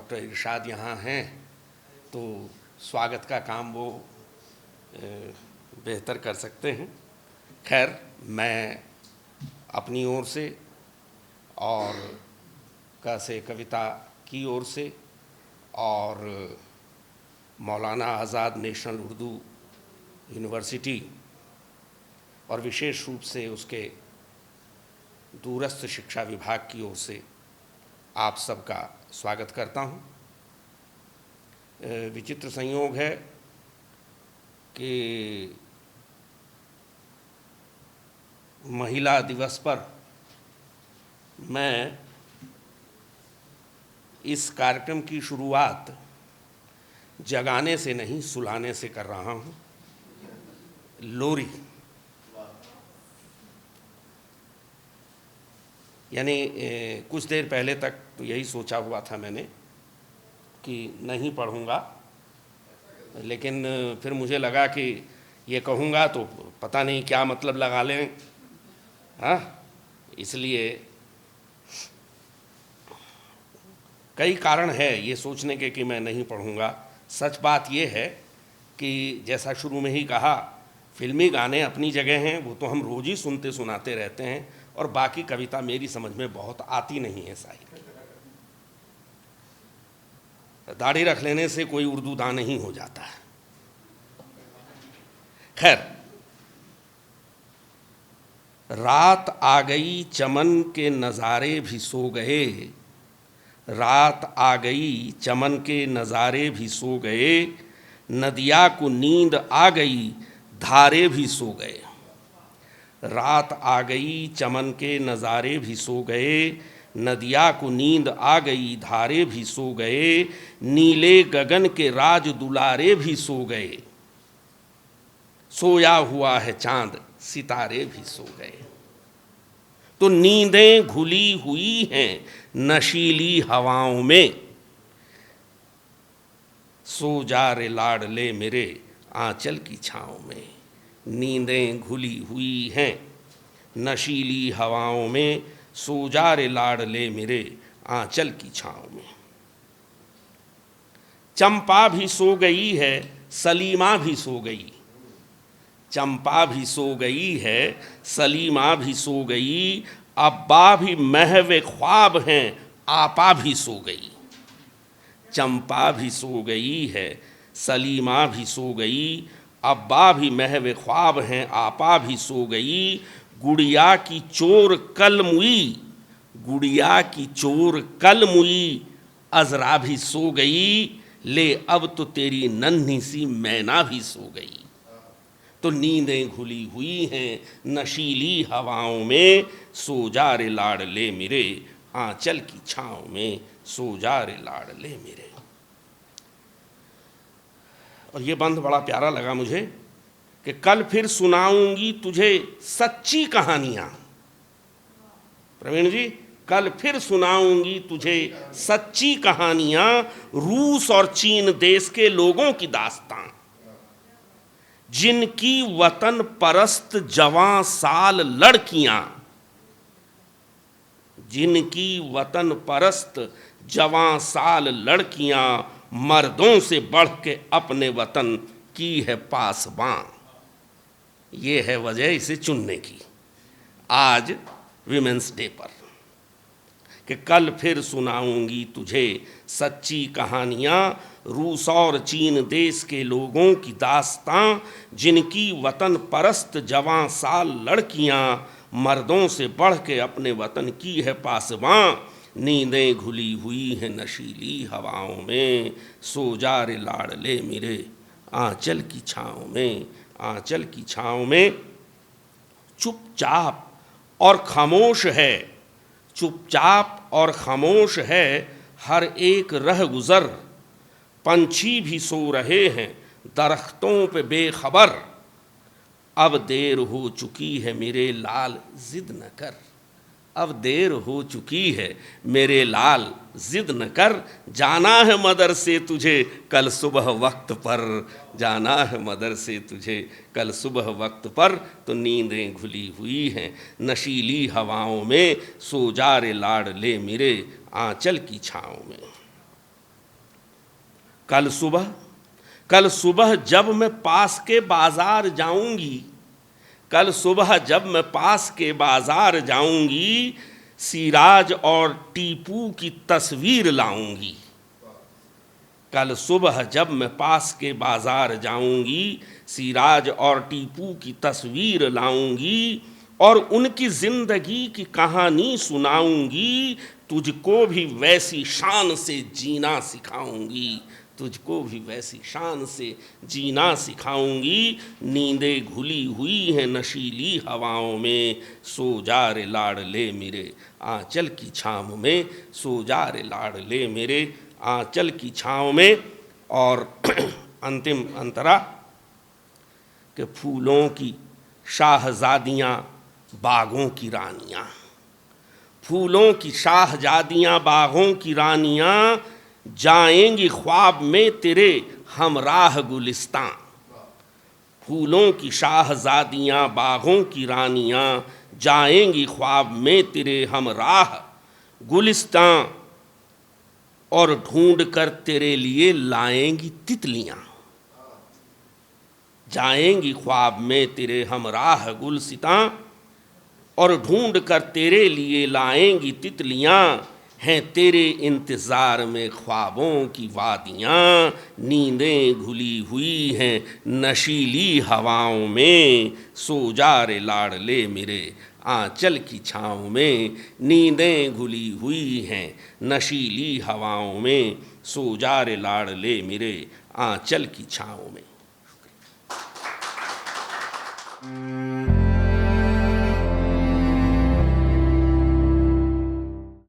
Doctor इरशाद यहाँ हैं तो स्वागत का काम वो बेहतर कर सकते हैं। खैर, मैं अपनी ओर से और से कविता की ओर से और मौलाना आज़ाद नेशनल उर्दू यूनिवर्सिटी और विशेष रूप से उसके दूरस्थ शिक्षा विभाग की ओर से आप सबका स्वागत करता हूँ। विचित्र संयोग है कि महिला दिवस पर मैं इस कार्यक्रम की शुरुआत जगाने से नहीं, सुलाने से कर रहा हूँ। लोरी यानी कुछ देर पहले तक तो यही सोचा हुआ था मैंने कि नहीं पढ़ूँगा, लेकिन फिर मुझे लगा कि ये कहूँगा तो पता नहीं क्या मतलब लगा लें, हाँ। इसलिए कई कारण है ये सोचने के कि मैं नहीं पढ़ूँगा। सच बात ये है कि जैसा शुरू में ही कहा, फिल्मी गाने अपनी जगह हैं, वो तो हम रोज़ ही सुनते सुनाते रहते हैं, और बाकी कविता मेरी समझ में बहुत आती नहीं है। साहित्य दाढ़ी रख लेने से कोई उर्दू दां नहीं हो जाता है। खैर, रात आ गई चमन के नज़ारे भी सो गए, रात आ गई चमन के नज़ारे भी सो गए, नदिया को नींद आ गई धारे भी सो गए। रात आ गई चमन के नज़ारे भी सो गए, नदिया को नींद आ गई धारे भी सो गए, नीले गगन के राज दुलारे भी सो गए, सोया हुआ है चांद सितारे भी सो गए। तो नींदें घुली हुई हैं नशीली हवाओं में, सो जा रे लाडले मेरे आंचल की छाँव में। नींदें घुली हुई हैं नशीली हवाओं में, सो जा रे लाडले मेरे आंचल की छाँव में। चंपा भी सो गई है, सलीमा भी सो गई, चंपा भी सो गई है, सलीमा भी सो गई, अब्बा भी महवे ख्वाब हैं, आपा भी सो गई। चंपा भी सो गई है, सलीमा भी सो गई, अब्बा भी महवे ख्वाब हैं, आपा भी सो गई। गुड़िया की चोर कल मुई, गुड़िया की चोर कल मुई, अजरा भी सो गई, ले अब तो तेरी नन्ही सी मैना भी सो गई। तो नींदें घुली हुई हैं नशीली हवाओं में, सो जा रे लाडले मेरे आंचल की छाँव में, सो जा रे लाडले मेरे। और ये बंद बड़ा प्यारा लगा मुझे कि कल फिर सुनाऊंगी तुझे सच्ची कहानियाँ। प्रवीण जी, कल फिर सुनाऊंगी तुझे सच्ची कहानियाँ, रूस और चीन देश के लोगों की दास्तां, जिनकी वतन परस्त जवां साल लड़कियां, जिनकी वतन परस्त जवां साल लड़कियां, मर्दों से बढ़ के अपने वतन की है पासबां। ये है वजह इसे चुनने की आज विमेंस डे पर, कि कल फिर सुनाऊंगी तुझे सच्ची कहानियाँ, रूस और चीन देश के लोगों की दास्तां, जिनकी वतन परस्त जवां साल लड़कियां, मर्दों से बढ़ के अपने वतन की है पासबां। नींदें घुली हुई हैं नशीली हवाओं में, सो जा रे लाडले मेरे आंचल की छाँव में, आंचल की छाँव में। चुपचाप और खामोश है, चुपचाप और खामोश है हर एक रह गुज़र, पंछी भी सो रहे हैं दरख्तों पे बेखबर, अब देर हो चुकी है मेरे लाल जिद न कर, अब देर हो चुकी है मेरे लाल जिद न कर, जाना है मदरसे तुझे कल सुबह वक्त पर, जाना है मदरसे तुझे कल सुबह वक्त पर। तो नींदें घुली हुई हैं नशीली हवाओं में, सो जा रे लाडले मेरे आंचल की छाँव में। कल सुबह जब मैं पास के बाजार जाऊंगी, कल सुबह जब मैं पास के बाजार जाऊंगी, सिराज और टीपू की तस्वीर लाऊंगी। कल सुबह जब मैं पास के बाजार जाऊंगी, सिराज और टीपू की तस्वीर लाऊंगी और उनकी जिंदगी की कहानी सुनाऊंगी। तुझको भी वैसी शान से जीना सिखाऊंगी, तुझको भी वैसी शान से जीना सिखाऊंगी। नींदें घुली हुई हैं नशीली हवाओं में, सो जा रे लाडले मेरे आंचल की छाँव में, सो जा रे लाडले मेरे आंचल की छाँव में। और अंतिम अंतरा कि फूलों की शाहजादियाँ बागों की रानियाँ, फूलों की शाहजादियाँ बागों की रानियाँ, जाएंगी ख्वाब में तेरे हमराह गुलिस्तां। फूलों की शाहजादियाँ बागों की रानियाँ, जाएंगी ख्वाब में तेरे हमराह गुलिस्तां। और ढूंढ कर तेरे लिए लाएंगी तितलियाँ, जाएंगी ख्वाब में तेरे हमराह गुलसितां। और ढूंढ कर तेरे लिए लाएंगी तितलियाँ, हैं तेरे इंतज़ार में ख्वाबों की वादियाँ। नींदें घुली हुई हैं नशीली हवाओं में, सो जा रे लाडले मेरे आंचल की छाँव में। नींदें घुली हुई हैं नशीली हवाओं में, सो जा रे लाडले मेरे आंचल की छाँव में।